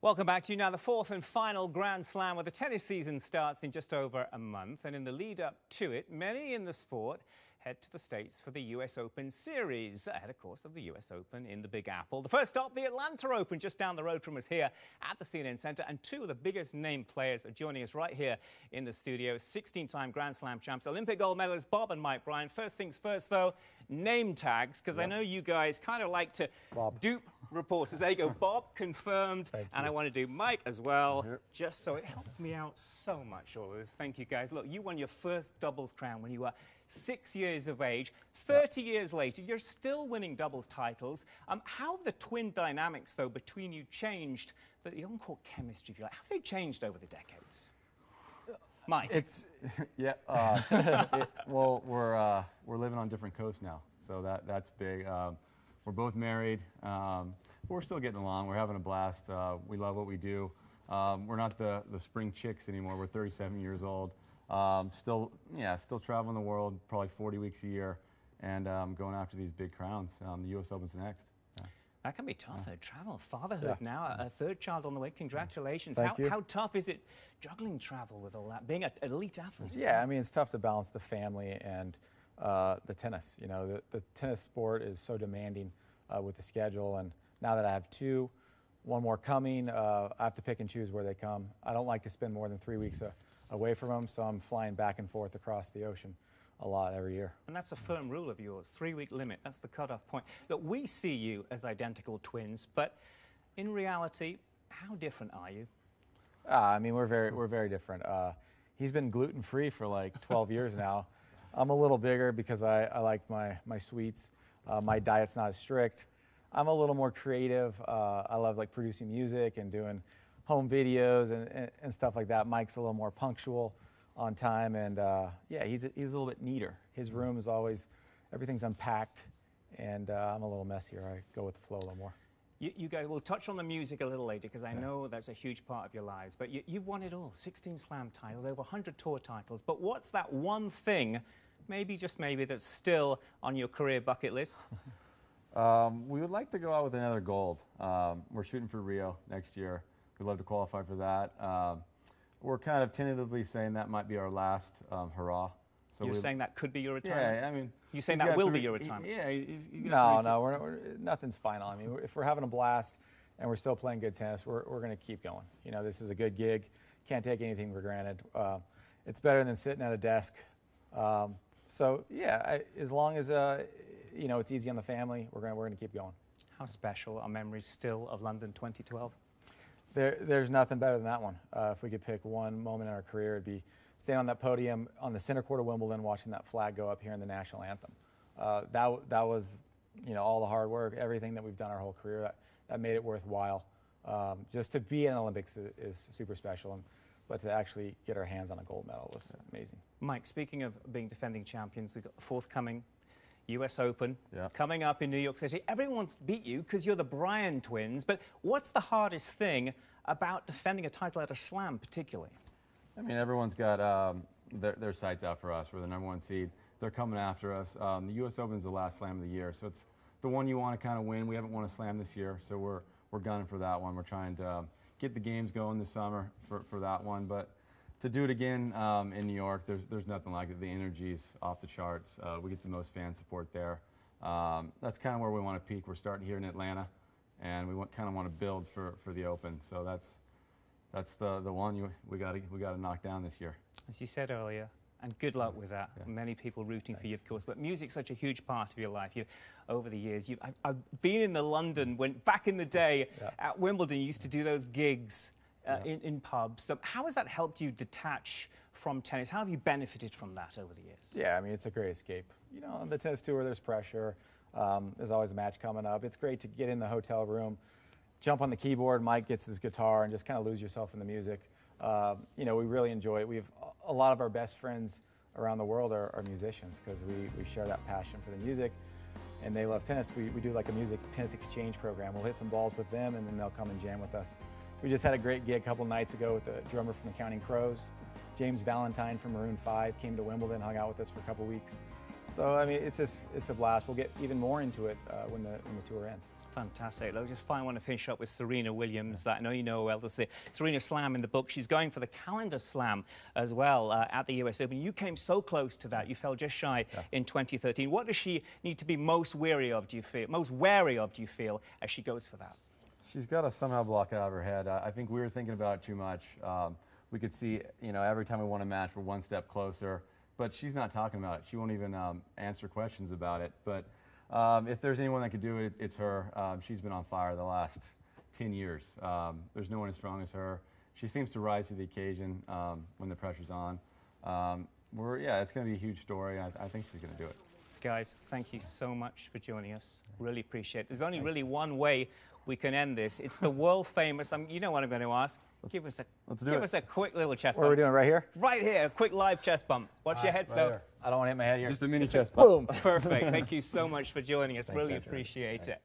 Welcome back to you now. The fourth and final Grand Slam, where the tennis season starts in just over a month. And in the lead up to it, many in the sport head to the States for the US Open Series, ahead, of course, of the US Open in the Big Apple. The first stop, the Atlanta Open, just down the road from us here at the CNN Center. And two of the biggest name players are joining us right here in the studio. 16-time Grand Slam champs, Olympic gold medalists Bob and Mike Bryan. First things first, though, name tags, because I know you guys kind of like to dupe reporters. There you go. Bob confirmed, and I want to do Mike as well, just so it helps me out so much, all of this. Thank you, guys. Look, you won your first doubles crown when you were 6 years of age. 30 years later, you're still winning doubles titles. How have the twin dynamics, though, between you changed, the on-court chemistry, if you like, how have they changed over the decades? Mike? Well, we're living on different coasts now, so that's big. We're both married, but we're still getting along. We're having a blast. We love what we do. We're not the spring chicks anymore. We're 37 years old. Still traveling the world, probably 40 weeks a year, and going after these big crowns. The U.S. Open's next. That can be tough, though. Travel, fatherhood now, a third child on the way. Congratulations. How tough is it juggling travel with all that, being an elite athlete? Yeah, I mean, it's tough to balance the family and the tennis. You know, the tennis sport is so demanding with the schedule, and now that I have two, one more coming, I have to pick and choose where they come. I don't like to spend more than 3 weeks away from them, so I'm flying back and forth across the ocean a lot every year. And that's a firm rule of yours, 3-week limit. That's the cutoff point. Look, we see you as identical twins, but in reality, how different are you? I mean, we're very different. He's been gluten-free for like 12 years now. I'm a little bigger because I like my sweets. My diet's not as strict. I'm a little more creative. I love like producing music and doing home videos and stuff like that. Mike's a little more punctual, on time, and yeah, he's a little bit neater. His room is always, everything's unpacked, and I'm a little messier. I go with the flow a little more. You guys, we'll touch on the music a little later, because I know that's a huge part of your lives, but you've won it all. 16 slam titles, over 100 tour titles, but what's that one thing, maybe, just maybe, that's still on your career bucket list? We would like to go out with another gold. We're shooting for Rio next year. We'd love to qualify for that. We're kind of tentatively saying that might be our last hurrah. So you're saying that could be your retirement? Yeah, I mean... You're saying that will be your retirement? No, nothing's final. I mean, if we're having a blast and we're still playing good tennis, we're going to keep going. You know, this is a good gig. Can't take anything for granted. It's better than sitting at a desk. So, yeah, as long as, you know, it's easy on the family, we're going to keep going. How special are memories still of London 2012? There's nothing better than that one. If we could pick one moment in our career, it'd be standing on that podium on the center court of Wimbledon, watching that flag go up here in the national anthem. That was, you know, all the hard work, everything that we've done our whole career. That made it worthwhile. Just to be in the Olympics is super special, but to actually get our hands on a gold medal was amazing. Mike, speaking of being defending champions, we've got the forthcoming US Open coming up in New York City. Everyone's beat you because you're the Bryan twins, but what's the hardest thing about defending a title at a slam particularly? I mean, everyone's got their sights out for us. We're the #1 seed. They're coming after us. The US Open is the last slam of the year, so it's the one you want to kind of win. We haven't won a slam this year, so we're gunning for that one. We're trying to get the games going this summer for that one, but to do it again in New York, there's nothing like it. The energy's off the charts. We get the most fan support there. That's kind of where we want to peak. We're starting here in Atlanta, and we kind of want to build for the Open. So that's the one we got to knock down this year. As you said earlier, and good luck with that. Yeah. Many people rooting for you, of course, but music's such a huge part of your life. Over the years, I've been in London when back in the day at Wimbledon, you used to do those gigs. In pubs. So how has that helped you detach from tennis? How have you benefited from that over the years? Yeah, I mean, it's a great escape. You know, on the tennis tour, there's pressure. There's always a match coming up. It's great to get in the hotel room, jump on the keyboard, Mike gets his guitar, and just kind of lose yourself in the music. You know, we really enjoy it. A lot of our best friends around the world are musicians, because we share that passion for the music, and they love tennis. We do like a tennis exchange program. We'll hit some balls with them, and then they'll come and jam with us. We just had a great gig a couple nights ago with the drummer from the Counting Crows. James Valentine from Maroon 5 came to Wimbledon, hung out with us for a couple weeks. So I mean, it's a blast. We'll get even more into it when the tour ends. Fantastic. Look, just finally want to finish up with Serena Williams. I know you know well. There's the Serena Slam in the book. She's going for the calendar slam as well at the US Open. You came so close to that. You fell just shy in 2013. What does she need to be most wary of, do you feel, as she goes for that? She's got to somehow block it out of her head. I think we were thinking about it too much. We could see, every time we won a match, we're one step closer. But she's not talking about it. She won't even answer questions about it. But if there's anyone that could do it, it's her. She's been on fire the last 10 years. There's no one as strong as her. She seems to rise to the occasion when the pressure's on. It's going to be a huge story. I think she's going to do it. Guys, thank you so much for joining us. Really appreciate it. There's only really one way we can end this. It's the world famous, you know what I'm going to ask. Give us a quick little chest bump. What are we doing, right here? Right here, a quick live chest bump. Watch your heads, though. I don't want to hit my head here. Just a mini chest bump. Boom. Perfect. Thank you so much for joining us. Really appreciate it.